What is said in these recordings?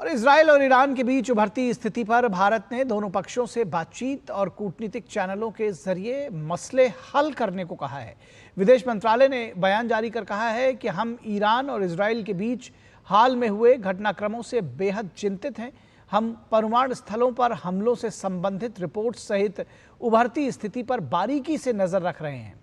और इजराइल और ईरान के बीच उभरती स्थिति पर भारत ने दोनों पक्षों से बातचीत और कूटनीतिक चैनलों के जरिए मसले हल करने को कहा है। विदेश मंत्रालय ने बयान जारी कर कहा है कि हम ईरान और इजराइल के बीच हाल में हुए घटनाक्रमों से बेहद चिंतित हैं। हम परमाणु स्थलों पर हमलों से संबंधित रिपोर्ट सहित उभरती स्थिति पर बारीकी से नजर रख रहे हैं।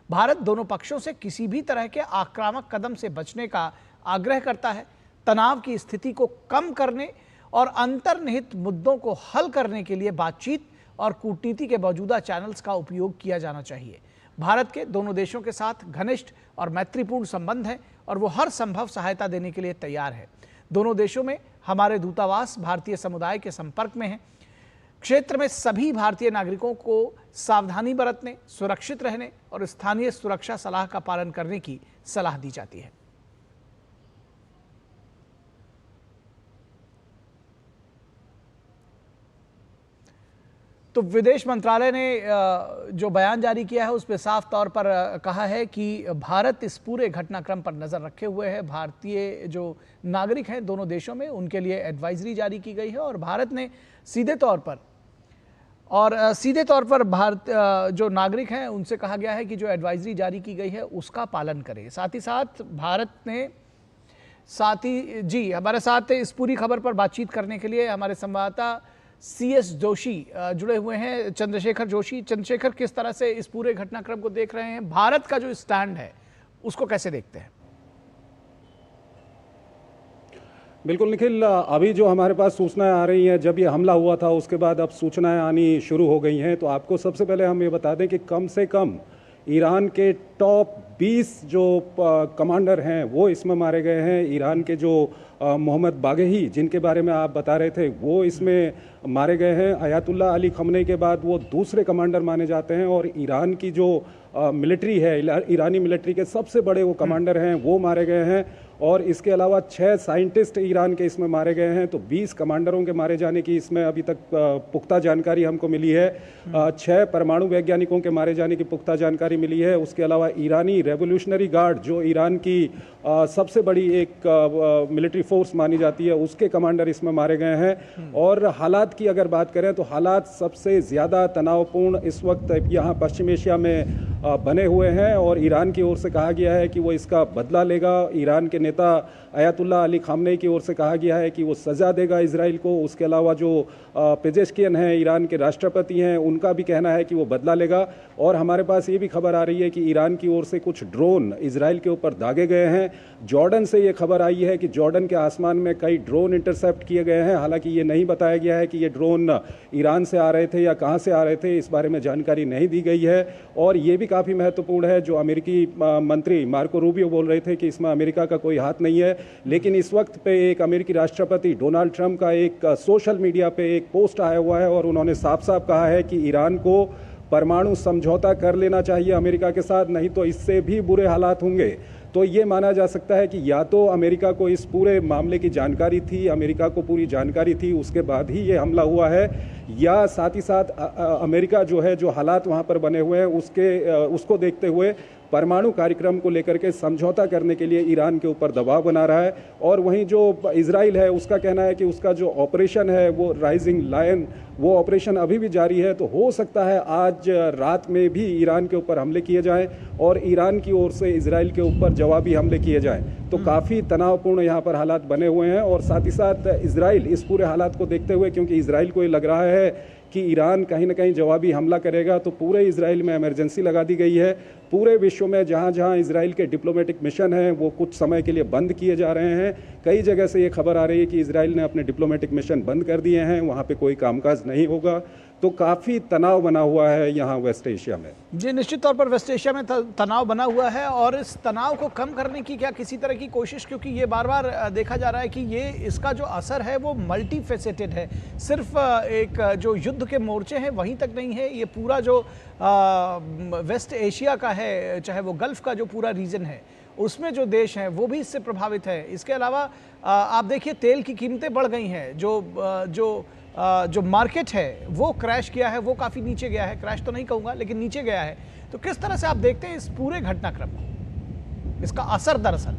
भारत दोनों पक्षों से किसी भी तरह के आक्रामक कदम से बचने का आग्रह करता है। तनाव की स्थिति को कम करने और अंतर्निहित मुद्दों को हल करने के लिए बातचीत और कूटनीति के मौजूदा चैनल्स का उपयोग किया जाना चाहिए। भारत के दोनों देशों के साथ घनिष्ठ और मैत्रीपूर्ण संबंध हैं और वो हर संभव सहायता देने के लिए तैयार है। दोनों देशों में हमारे दूतावास भारतीय समुदाय के संपर्क में हैं। क्षेत्र में सभी भारतीय नागरिकों को सावधानी बरतने, सुरक्षित रहने और स्थानीय सुरक्षा सलाह का पालन करने की सलाह दी जाती है। तो विदेश मंत्रालय ने जो बयान जारी किया है उसमें साफ तौर पर कहा है कि भारत इस पूरे घटनाक्रम पर नज़र रखे हुए है। भारतीय जो नागरिक हैं दोनों देशों में, उनके लिए एडवाइजरी जारी की गई है और भारत ने सीधे तौर पर भारत जो नागरिक हैं उनसे कहा गया है कि जो एडवाइजरी जारी की गई है उसका पालन करें। साथ ही साथ भारत ने हमारे साथ इस पूरी खबर पर बातचीत करने के लिए हमारे संवाददाता CS जोशी जुड़े हुए हैं। चंद्रशेखर जोशी, चंद्रशेखर, किस तरह से इस पूरे घटनाक्रम को देख रहे हैं? भारत का जो स्टैंड है उसको कैसे देखते हैं? बिल्कुल निखिल, अभी जो हमारे पास सूचनाएं आ रही हैं, जब ये हमला हुआ था उसके बाद अब सूचनाएं आनी शुरू हो गई हैं। तो आपको सबसे पहले हम ये बता दें कि कम से कम ईरान के टॉप 20 जो कमांडर हैं वो इसमें मारे गए हैं। ईरान के जो मोहम्मद बागही, जिनके बारे में आप बता रहे थे, वो इसमें मारे गए हैं। अयातुल्ला अली खमनेई के बाद वो दूसरे कमांडर माने जाते हैं और ईरान की जो मिलिट्री है, ईरानी मिलिट्री के सबसे बड़े वो कमांडर हैं, वो मारे गए हैं। और इसके अलावा 6 साइंटिस्ट ईरान के इसमें मारे गए हैं। तो 20 कमांडरों के मारे जाने की इसमें अभी तक पुख्ता जानकारी हमको मिली है। 6 परमाणु वैज्ञानिकों के मारे जाने की पुख्ता जानकारी मिली है। उसके अलावा ईरानी रेवोल्यूशनरी गार्ड, जो ईरान की सबसे बड़ी एक मिलिट्री फोर्स मानी जाती है, उसके कमांडर इसमें मारे गए हैं। और हालात की अगर बात करें तो हालात सबसे ज़्यादा तनावपूर्ण इस वक्त यहाँ पश्चिम एशिया में बने हुए हैं और ईरान की ओर से कहा गया है कि वो इसका बदला लेगा। ईरान के नेता अयातुल्ला अली खमनेई की ओर से कहा गया है कि वो सज़ा देगा इजराइल को। उसके अलावा जो पेजेश्कियन हैं, ईरान के राष्ट्रपति हैं, उनका भी कहना है कि वो बदला लेगा। और हमारे पास ये भी खबर आ रही है कि ईरान की ओर से कुछ ड्रोन इजराइल के ऊपर दागे गए हैं। जॉर्डन से ये खबर आई है कि जॉर्डन के आसमान में कई ड्रोन इंटरसेप्ट किए गए हैं। हालांकि ये नहीं बताया गया है कि ये ड्रोन ईरान से आ रहे थे या कहाँ से आ रहे थे, इस बारे में जानकारी नहीं दी गई है। और ये भी काफ़ी महत्वपूर्ण है, जो अमेरिकी मंत्री मार्को रूबियो बोल रहे थे कि इसमें अमेरिका का कोई हाथ नहीं है, लेकिन इस वक्त पे एक अमेरिकी राष्ट्रपति डोनाल्ड ट्रंप का एक सोशल मीडिया पे एक पोस्ट आया हुआ है और उन्होंने साफ साफ कहा है कि ईरान को परमाणु समझौता कर लेना चाहिए अमेरिका के साथ, नहीं तो इससे भी बुरे हालात होंगे। तो ये माना जा सकता है कि या तो अमेरिका को इस पूरे मामले की जानकारी थी, अमेरिका को पूरी जानकारी थी, उसके बाद ही ये हमला हुआ है, या साथ ही साथ अमेरिका जो है, जो हालात वहाँ पर बने हुए हैं उसको देखते हुए परमाणु कार्यक्रम को लेकर के समझौता करने के लिए ईरान के ऊपर दबाव बना रहा है। और वहीं जो इजराइल है, उसका कहना है कि उसका जो ऑपरेशन है वो राइजिंग लायन, वो ऑपरेशन अभी भी जारी है। तो हो सकता है आज रात में भी ईरान के ऊपर हमले किए जाएं और ईरान की ओर से इजराइल के ऊपर जवाबी हमले किए जाएं। तो काफ़ी तनावपूर्ण यहाँ पर हालात बने हुए हैं। और साथ ही साथ इजराइल इस पूरे हालात को देखते हुए, क्योंकि इजराइल को ये लग रहा है कि ईरान कहीं ना कहीं जवाबी हमला करेगा, तो पूरे इजराइल में इमरजेंसी लगा दी गई है। पूरे विश्व में जहाँ जहाँ इजराइल के डिप्लोमेटिक मिशन हैं वो कुछ समय के लिए बंद किए जा रहे हैं। कई जगह से ये खबर आ रही है कि इजराइल ने अपने डिप्लोमेटिक मिशन बंद कर दिए हैं, वहाँ पे कोई कामकाज नहीं होगा। तो काफ़ी तनाव बना हुआ है यहाँ वेस्ट एशिया में। जी, निश्चित तौर पर वेस्ट एशिया में तनाव बना हुआ है और इस तनाव को कम करने की क्या किसी तरह की कोशिश, क्योंकि ये बार बार देखा जा रहा है कि ये इसका जो असर है वो मल्टी फेसेटेड है, सिर्फ एक जो युद्ध के मोर्चे हैं वहीं तक नहीं है, ये पूरा जो वेस्ट एशिया का है, चाहे वो गल्फ का जो पूरा रीजन है उसमें जो देश हैं वो भी इससे प्रभावित है। इसके अलावा आप देखिए तेल की कीमतें बढ़ गई हैं, जो मार्केट है वो क्रैश किया है, वो काफ़ी नीचे गया है, क्रैश तो नहीं कहूँगा लेकिन नीचे गया है। तो किस तरह से आप देखते हैं इस पूरे घटनाक्रम को, इसका असर दरअसल?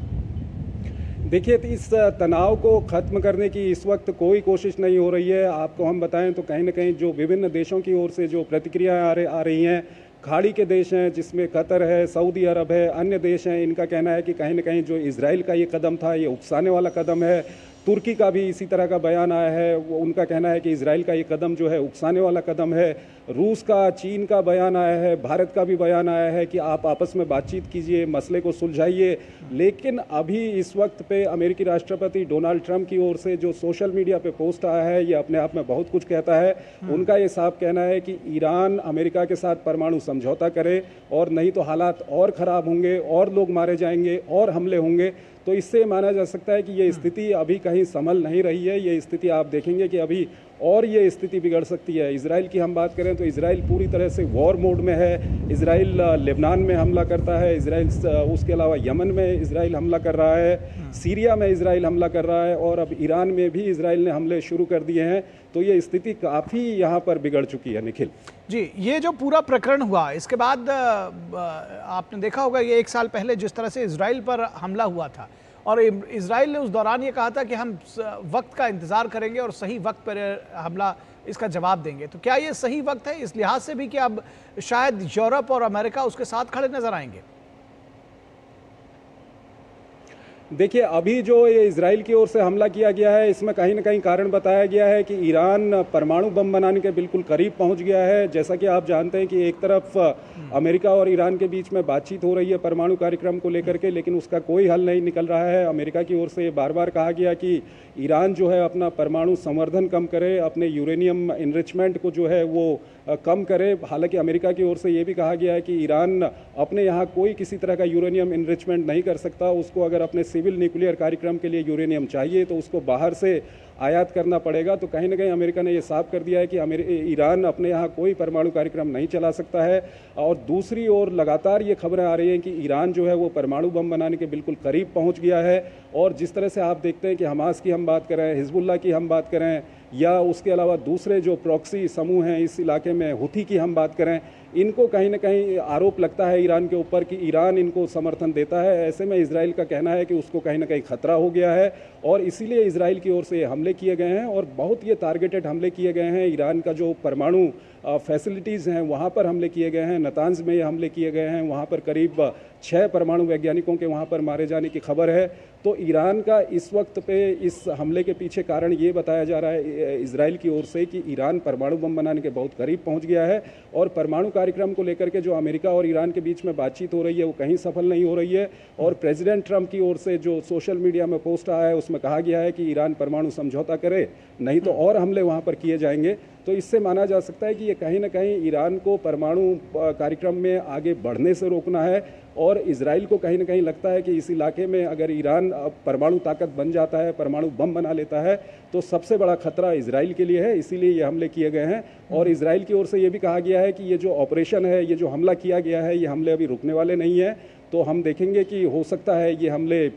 देखिए, तो इस तनाव को ख़त्म करने की इस वक्त कोई कोशिश नहीं हो रही है। आपको हम बताएं तो कहीं ना कहीं जो विभिन्न देशों की ओर से जो प्रतिक्रियाएं आ रही हैं, खाड़ी के देश हैं जिसमें कतर है, सऊदी अरब है, अन्य देश हैं, इनका कहना है कि कहीं ना कहीं जो इजराइल का ये कदम था ये उकसाने वाला कदम है। तुर्की का भी इसी तरह का बयान आया है, वो उनका कहना है कि इजराइल का ये कदम जो है उकसाने वाला कदम है। रूस का, चीन का बयान आया है, भारत का भी बयान आया है कि आप आपस में बातचीत कीजिए, मसले को सुलझाइए। लेकिन अभी इस वक्त पे अमेरिकी राष्ट्रपति डोनाल्ड ट्रंप की ओर से जो सोशल मीडिया पे पोस्ट आया है, ये अपने आप में बहुत कुछ कहता है। उनका ये साफ कहना है कि ईरान अमेरिका के साथ परमाणु समझौता करे, और नहीं तो हालात और ख़राब होंगे, और लोग मारे जाएंगे, और हमले होंगे। तो इससे माना जा सकता है कि ये स्थिति अभी कहीं संभल नहीं रही है। ये स्थिति आप देखेंगे कि अभी और ये स्थिति बिगड़ सकती है। इजराइल की हम बात करें तो इजराइल पूरी तरह से वॉर मोड में है। इजराइल लेबनान में हमला करता है, इजराइल उसके अलावा यमन में इजराइल हमला कर रहा है, सीरिया में इजराइल हमला कर रहा है, और अब ईरान में भी इजराइल ने हमले शुरू कर दिए हैं। तो ये स्थिति काफ़ी यहाँ पर बिगड़ चुकी है। निखिल जी, ये जो पूरा प्रकरण हुआ इसके बाद आपने देखा होगा ये 1 साल पहले जिस तरह से इजराइल पर हमला हुआ था, और इजराइल ने उस दौरान ये कहा था कि हम वक्त का इंतज़ार करेंगे और सही वक्त पर हमला इसका जवाब देंगे। तो क्या ये सही वक्त है इस लिहाज से भी कि अब शायद यूरोप और अमेरिका उसके साथ खड़े नजर आएंगे? देखिए, अभी जो ये इजराइल की ओर से हमला किया गया है, इसमें कहीं ना कहीं कारण बताया गया है कि ईरान परमाणु बम बनाने के बिल्कुल करीब पहुंच गया है। जैसा कि आप जानते हैं कि एक तरफ अमेरिका और ईरान के बीच में बातचीत हो रही है परमाणु कार्यक्रम को लेकर के, लेकिन उसका कोई हल नहीं निकल रहा है। अमेरिका की ओर से ये बार बार कहा गया कि ईरान जो है अपना परमाणु संवर्धन कम करे, अपने यूरेनियम इनरिचमेंट को जो है वो कम करे। हालांकि अमेरिका की ओर से ये भी कहा गया है कि ईरान अपने यहाँ कोई किसी तरह का यूरेनियम इनरिचमेंट नहीं कर सकता। उसको अगर अपने सिविल न्यूक्लियर कार्यक्रम के लिए यूरेनियम चाहिए तो उसको बाहर से आयात करना पड़ेगा। तो कहीं ना कहीं अमेरिका ने ये साफ कर दिया है कि ईरान अपने यहाँ कोई परमाणु कार्यक्रम नहीं चला सकता है। और दूसरी ओर लगातार ये खबरें आ रही हैं कि ईरान जो है वो परमाणु बम बनाने के बिल्कुल करीब पहुँच गया है। और जिस तरह से आप देखते हैं कि हमास की हम बात करें, हिजबुल्लाह की हम बात करें, या उसके अलावा दूसरे जो प्रॉक्सी समूह हैं इस इलाके में, हुथी की हम बात करें, इनको कहीं ना कहीं आरोप लगता है ईरान के ऊपर कि ईरान इनको समर्थन देता है। ऐसे में इजराइल का कहना है कि उसको कहीं ना कहीं खतरा हो गया है, और इसीलिए इजराइल की ओर से हमले किए गए हैं, और बहुत ये टारगेटेड हमले किए गए हैं। ईरान का जो परमाणु फैसिलिटीज़ हैं वहाँ पर हमले किए गए हैं। नतांज में ये हमले किए गए हैं, वहाँ पर करीब 6 परमाणु वैज्ञानिकों के वहाँ पर मारे जाने की खबर है। तो ईरान का इस वक्त पे इस हमले के पीछे कारण ये बताया जा रहा है इजराइल की ओर से कि ईरान परमाणु बम बनाने के बहुत करीब पहुंच गया है, और परमाणु कार्यक्रम को लेकर के जो अमेरिका और ईरान के बीच में बातचीत हो रही है वो कहीं सफल नहीं हो रही है। और प्रेसिडेंट ट्रंप की ओर से जो सोशल मीडिया में पोस्ट आया है उसमें कहा गया है कि ईरान परमाणु समझौता करे, नहीं तो और हमले वहाँ पर किए जाएंगे। तो इससे माना जा सकता है कि ये कहीं ना कहीं ईरान को परमाणु कार्यक्रम में आगे बढ़ने से रोकना है, और इजराइल को कहीं ना कहीं लगता है कि इस इलाके में अगर ईरान परमाणु ताकत बन जाता है, परमाणु बम बना लेता है, तो सबसे बड़ा खतरा इजराइल के लिए है। इसीलिए ये हमले किए गए हैं। और इजराइल की ओर से ये भी कहा गया है कि ये जो ऑपरेशन है, ये जो हमला किया गया है, ये हमले अभी रुकने वाले नहीं हैं। तो हम देखेंगे कि हो सकता है ये हमले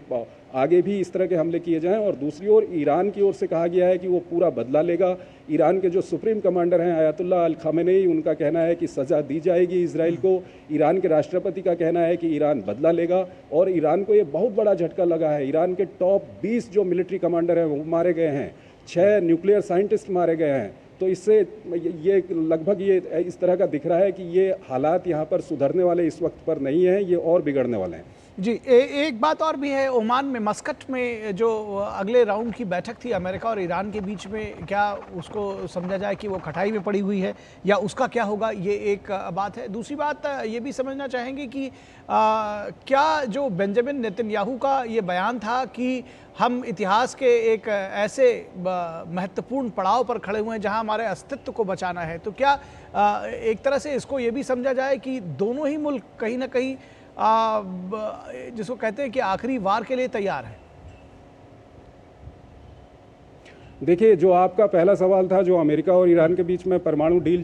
आगे भी इस तरह के हमले किए जाएं। और दूसरी ओर ईरान की ओर से कहा गया है कि वो पूरा बदला लेगा। ईरान के जो सुप्रीम कमांडर हैं आयतुल्लाह अल खामेनेई, उनका कहना है कि सज़ा दी जाएगी इजराइल को। ईरान के राष्ट्रपति का कहना है कि ईरान बदला लेगा, और ईरान को ये बहुत बड़ा झटका लगा है। ईरान के टॉप 20 जो मिलिट्री कमांडर हैं वो मारे गए हैं, 6 न्यूक्लियर साइंटिस्ट मारे गए हैं। तो इससे ये लगभग ये इस तरह का दिख रहा है कि ये हालात यहाँ पर सुधरने वाले इस वक्त पर नहीं हैं, ये और बिगड़ने वाले हैं। जी, एक बात और भी है, ओमान में मस्कट में जो अगले राउंड की बैठक थी अमेरिका और ईरान के बीच में, क्या उसको समझा जाए कि वो खटाई में पड़ी हुई है या उसका क्या होगा, ये एक बात है। दूसरी बात ये भी समझना चाहेंगे कि क्या जो बेंजामिन नेतन्याहू का ये बयान था कि हम इतिहास के एक ऐसे महत्वपूर्ण पड़ाव पर खड़े हुए हैं जहां हमारे अस्तित्व को बचाना है, तो क्या एक तरह से इसको ये भी समझा जाए कि दोनों ही मुल्क कहीं ना कहीं जिसको कहते हैं कि आखिरी वार के लिए तैयार है? देखिए, जो आपका पहला सवाल था, जो अमेरिका और ईरान के बीच में परमाणु डील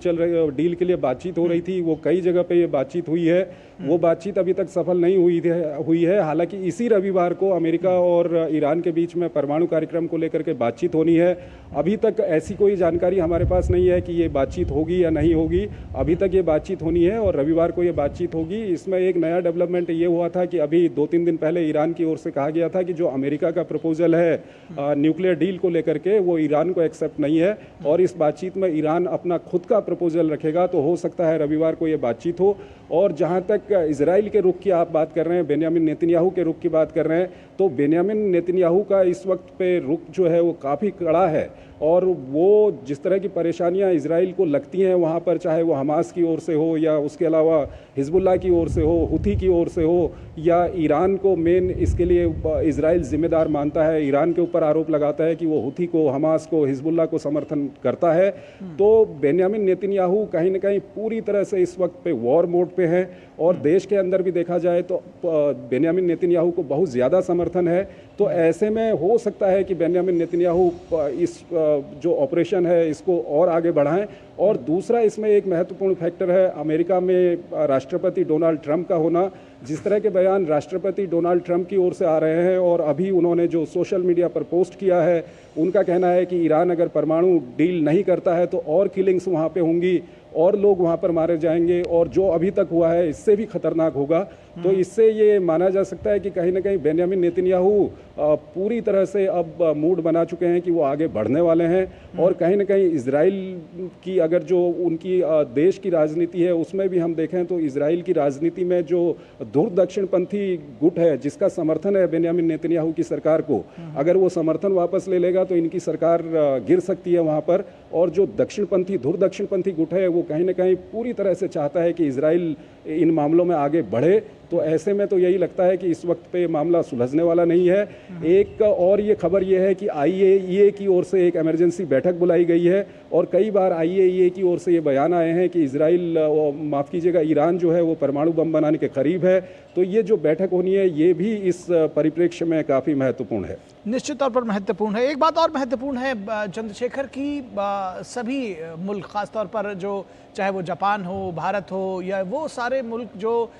के लिए बातचीत हो रही थी, वो कई जगह पे ये बातचीत हुई है। वो बातचीत अभी तक सफल नहीं हुई है। हालांकि इसी रविवार को अमेरिका और ईरान के बीच में परमाणु कार्यक्रम को लेकर के बातचीत होनी है। अभी तक ऐसी कोई जानकारी हमारे पास नहीं है कि ये बातचीत होगी या नहीं होगी। अभी तक ये बातचीत होनी है और रविवार को ये बातचीत होगी। इसमें एक नया डेवलपमेंट ये हुआ था कि अभी 2-3 दिन पहले ईरान की ओर से कहा गया था कि जो अमेरिका का प्रपोजल है न्यूक्लियर डील को लेकर के, वो ईरान को एक्सेप्ट नहीं है और इस बातचीत में ईरान अपना खुद का प्रपोजल रखेगा। तो हो सकता है रविवार को ये बातचीत हो। और जहां तक इजराइल के रुख की आप बात कर रहे हैं, बेंयामिन नेतन्याहू के रुख की बात कर रहे हैं, तो बेंयामिन नेतन्याहू का इस वक्त पे रुख जो है वो काफ़ी कड़ा है। और वो जिस तरह की परेशानियां इजराइल को लगती हैं वहाँ पर, चाहे वो हमास की ओर से हो या उसके अलावा हिजबुल्लाह की ओर से हो, हुथी की ओर से हो, या ईरान को मेन इसके लिए इजराइल जिम्मेदार मानता है, ईरान के ऊपर आरोप लगाता है कि वो हुथी को, हमास को, हिजबुल्लाह को समर्थन करता है। तो बेंयामिन नेतन्याहू कहीं ना कहीं पूरी तरह से इस वक्त पे वॉर मोड पे है। और देश के अंदर भी देखा जाए तो बेंयामिन नेतन्याहू को बहुत ज़्यादा समर्थन है। तो ऐसे में हो सकता है कि बेंयामिन नेतन्याहू इस जो ऑपरेशन है इसको और आगे बढ़ाएं। और दूसरा इसमें एक महत्वपूर्ण फैक्टर है अमेरिका में राष्ट्रपति डोनाल्ड ट्रंप का होना। जिस तरह के बयान राष्ट्रपति डोनाल्ड ट्रंप की ओर से आ रहे हैं और अभी उन्होंने जो सोशल मीडिया पर पोस्ट किया है, उनका कहना है कि ईरान अगर परमाणु डील नहीं करता है तो और किलिंग्स वहाँ पे होंगी और लोग वहाँ पर मारे जाएंगे और जो अभी तक हुआ है इससे भी खतरनाक होगा। तो इससे ये माना जा सकता है कि कहीं ना कहीं बेंयामिन नेतन्याहू पूरी तरह से अब मूड बना चुके हैं कि वो आगे बढ़ने वाले हैं। और कहीं ना कहीं इजराइल की अगर जो उनकी देश की राजनीति है उसमें भी हम देखें तो इजराइल की राजनीति में जो धुर दक्षिणपंथी गुट है जिसका समर्थन है बेंयामिन नेतन्याहू की सरकार को, अगर वो समर्थन वापस ले लेगा तो इनकी सरकार गिर सकती है वहाँ पर। और जो धुर दक्षिणपंथी गुट है वो कहीं ना कहीं पूरी तरह से चाहता है कि इजराइल इन मामलों में आगे बढ़े। तो ऐसे में तो यही लगता है कि इस वक्त पे मामला सुलझने वाला नहीं है। एक और ये खबर ये है कि IAEA की ओर से एक इमरजेंसी बैठक बुलाई गई है और कई बार IAEA की ओर से ये बयान आए हैं कि इजराइल, माफ़ कीजिएगा, ईरान जो है वो परमाणु बम बनाने के करीब है। तो ये जो बैठक होनी है ये भी इस परिप्रेक्ष्य में काफ़ी महत्वपूर्ण है। निश्चित तौर पर महत्वपूर्ण है। एक बात और महत्वपूर्ण है चंद्रशेखर की, सभी मुल्क खासतौर पर जो चाहे वो जापान हो, भारत हो, या वो सारे मुल्क जो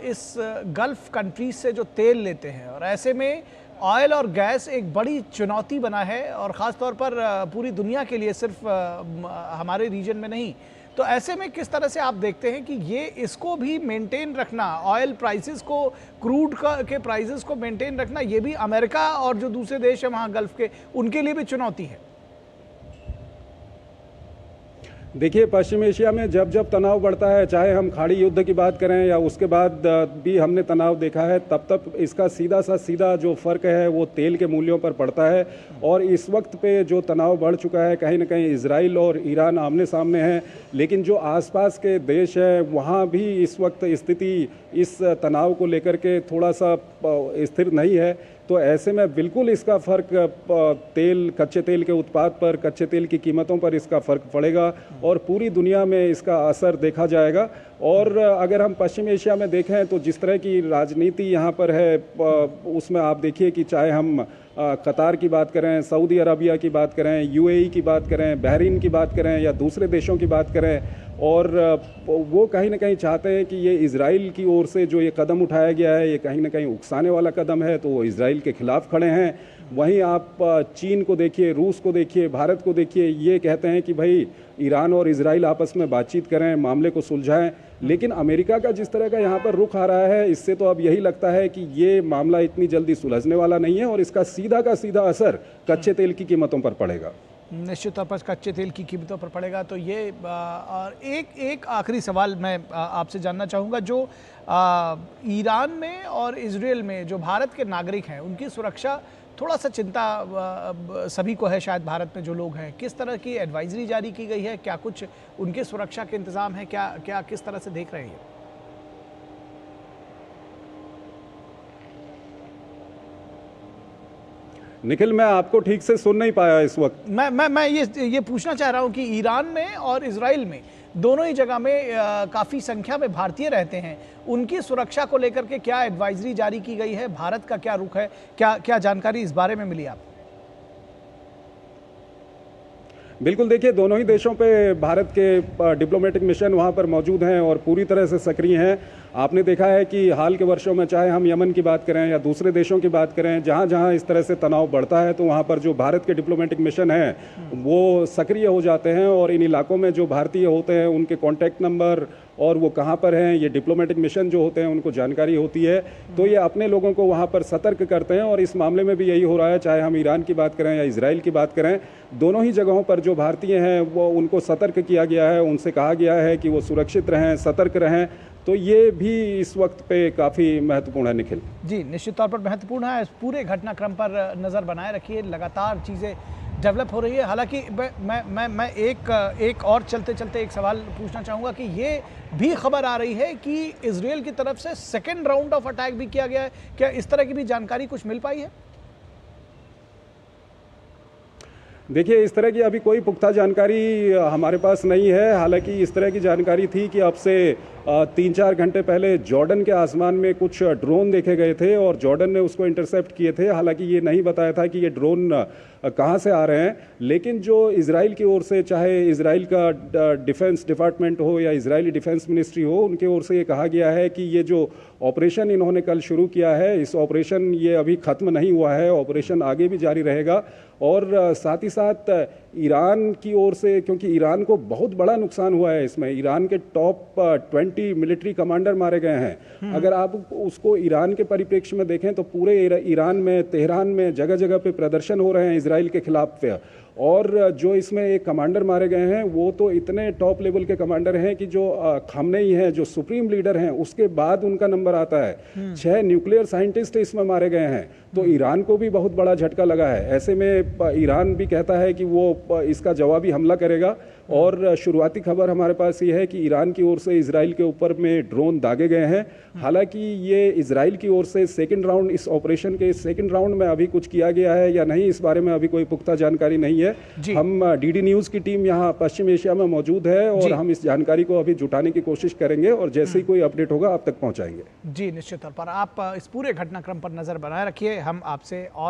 इस गल्फ कंट्रीज से जो तेल लेते हैं, और ऐसे में ऑयल और गैस एक बड़ी चुनौती बना है और ख़ास तौर पर पूरी दुनिया के लिए, सिर्फ हमारे रीजन में नहीं। तो ऐसे में किस तरह से आप देखते हैं कि ये इसको भी मेंटेन रखना, ऑयल प्राइसेस को, क्रूड के प्राइसेस को मेंटेन रखना, ये भी अमेरिका और जो दूसरे देश हैं वहाँ गल्फ के, उनके लिए भी चुनौती है? देखिए, पश्चिम एशिया में जब जब तनाव बढ़ता है, चाहे हम खाड़ी युद्ध की बात करें या उसके बाद भी हमने तनाव देखा है, तब तब इसका सीधा जो फ़र्क है वो तेल के मूल्यों पर पड़ता है। और इस वक्त पे जो तनाव बढ़ चुका है, कहीं ना कहीं इजराइल और ईरान आमने सामने हैं, लेकिन जो आसपास के देश हैं वहाँ भी इस वक्त स्थिति इस तनाव को लेकर के थोड़ा सा स्थिर नहीं है। तो ऐसे में बिल्कुल इसका फ़र्क कच्चे तेल के उत्पाद पर, कच्चे तेल की कीमतों पर इसका फ़र्क पड़ेगा और पूरी दुनिया में इसका असर देखा जाएगा। और अगर हम पश्चिम एशिया में देखें तो जिस तरह की राजनीति यहाँ पर है, उसमें आप देखिए कि चाहे हम कतार की बात करें, सऊदी अरबिया की बात करें, UAE की बात करें, बहरीन की बात करें या दूसरे देशों की बात करें, और वो कहीं ना कहीं चाहते हैं कि ये इजराइल की ओर से जो ये कदम उठाया गया है ये कहीं ना कहीं उकसाने वाला कदम है, तो वो इजराइल के खिलाफ खड़े हैं। वहीं आप चीन को देखिए, रूस को देखिए, भारत को देखिए, ये कहते हैं कि भाई ईरान और इजराइल आपस में बातचीत करें, मामले को सुलझाएं। लेकिन अमेरिका का जिस तरह का यहाँ पर रुख आ रहा है, इससे तो अब यही लगता है कि ये मामला इतनी जल्दी सुलझने वाला नहीं है और इसका सीधा का सीधा असर कच्चे तेल की कीमतों पर पड़ेगा। निश्चित तौर पर कच्चे तेल की कीमतों पर पड़ेगा। तो ये और एक आखिरी सवाल मैं आपसे जानना चाहूँगा, जो ईरान में और इजराइल में जो भारत के नागरिक हैं उनकी सुरक्षा, थोड़ा सा चिंता सभी को है शायद भारत में जो लोग हैं, किस तरह की एडवाइजरी जारी की गई है, क्या कुछ उनके सुरक्षा के इंतज़ाम है, क्या किस तरह से देख रहे हैं? निखिल, मैं आपको ठीक से सुन नहीं पाया इस वक्त। मैं ये पूछना चाह रहा हूं कि ईरान में और इजराइल में, दोनों ही जगह में काफ़ी संख्या में भारतीय रहते हैं, उनकी सुरक्षा को लेकर के क्या एडवाइजरी जारी की गई है, भारत का क्या रुख है, क्या जानकारी इस बारे में मिली आपको? बिल्कुल, देखिए दोनों ही देशों पे भारत के डिप्लोमेटिक मिशन वहाँ पर मौजूद हैं और पूरी तरह से सक्रिय हैं। आपने देखा है कि हाल के वर्षों में चाहे हम यमन की बात करें या दूसरे देशों की बात करें, जहाँ जहाँ इस तरह से तनाव बढ़ता है तो वहाँ पर जो भारत के डिप्लोमेटिक मिशन हैं वो सक्रिय हो जाते हैं और इन इलाकों में जो भारतीय होते हैं उनके कॉन्टैक्ट नंबर और वो कहाँ पर हैं, ये डिप्लोमेटिक मिशन जो होते हैं उनको जानकारी होती है, तो ये अपने लोगों को वहाँ पर सतर्क करते हैं। और इस मामले में भी यही हो रहा है, चाहे हम ईरान की बात करें या इजराइल की बात करें, दोनों ही जगहों पर जो भारतीय हैं वो उनको सतर्क किया गया है, उनसे कहा गया है कि वो सुरक्षित रहें, सतर्क रहें। तो ये भी इस वक्त पे काफ़ी महत्वपूर्ण है निखिल। जी, निश्चित तौर पर महत्वपूर्ण है। इस पूरे घटनाक्रम पर नज़र बनाए रखिए, लगातार चीज़ें डेवलप हो रही है। हालांकि मैं एक और चलते चलते एक सवाल पूछना चाहूँगा कि ये भी खबर आ रही है कि इजराइल की तरफ से सेकेंड राउंड ऑफ अटैक भी किया गया है। क्या इस तरह की भी जानकारी कुछ मिल पाई है? देखिए, इस तरह की अभी कोई पुख्ता जानकारी हमारे पास नहीं है। हालांकि इस तरह की जानकारी थी कि अब से 3-4 घंटे पहले जॉर्डन के आसमान में कुछ ड्रोन देखे गए थे और जॉर्डन ने उसको इंटरसेप्ट किए थे। हालांकि ये नहीं बताया था कि ये ड्रोन कहाँ से आ रहे हैं, लेकिन जो इजराइल की ओर से, चाहे इजराइल का डिफेंस डिपार्टमेंट हो या इजरायली डिफेंस मिनिस्ट्री हो, उनके ओर से ये कहा गया है कि ये जो ऑपरेशन इन्होंने कल शुरू किया है, इस ऑपरेशन ये अभी ख़त्म नहीं हुआ है, ऑपरेशन आगे भी जारी रहेगा। और साथ ही साथ ईरान की ओर से, क्योंकि ईरान को बहुत बड़ा नुकसान हुआ है इसमें, ईरान के टॉप 20 मिलिट्री कमांडर मारे गए हैं। अगर आप उसको ईरान के परिप्रेक्ष्य में देखें तो पूरे ईरान में, तेहरान में जगह जगह पे प्रदर्शन हो रहे हैं इजराइल के खिलाफ पे। और जो इसमें एक कमांडर मारे गए हैं वो तो इतने टॉप लेवल के कमांडर हैं कि जो खामनेई हैं, जो सुप्रीम लीडर हैं, उसके बाद उनका नंबर आता है। 6 न्यूक्लियर साइंटिस्ट इसमें मारे गए हैं। तो ईरान को भी बहुत बड़ा झटका लगा है। ऐसे में ईरान भी कहता है कि वो इसका जवाबी हमला करेगा। और शुरुआती खबर हमारे पास ये है कि ईरान की ओर से इजराइल के ऊपर में ड्रोन दागे गए हैं। हालांकि ये इजराइल की ओर से सेकंड राउंड, इस ऑपरेशन के सेकंड राउंड में अभी कुछ किया गया है या नहीं, इस बारे में अभी कोई पुख्ता जानकारी नहीं है। हम डीडी न्यूज़ की टीम यहाँ पश्चिम एशिया में मौजूद है और हम इस जानकारी को अभी जुटाने की कोशिश करेंगे और जैसे ही कोई अपडेट होगा आप तक पहुँचाएंगे। जी, निश्चित तौर पर आप इस पूरे घटनाक्रम पर नज़र बनाए रखिए। हम आपसे और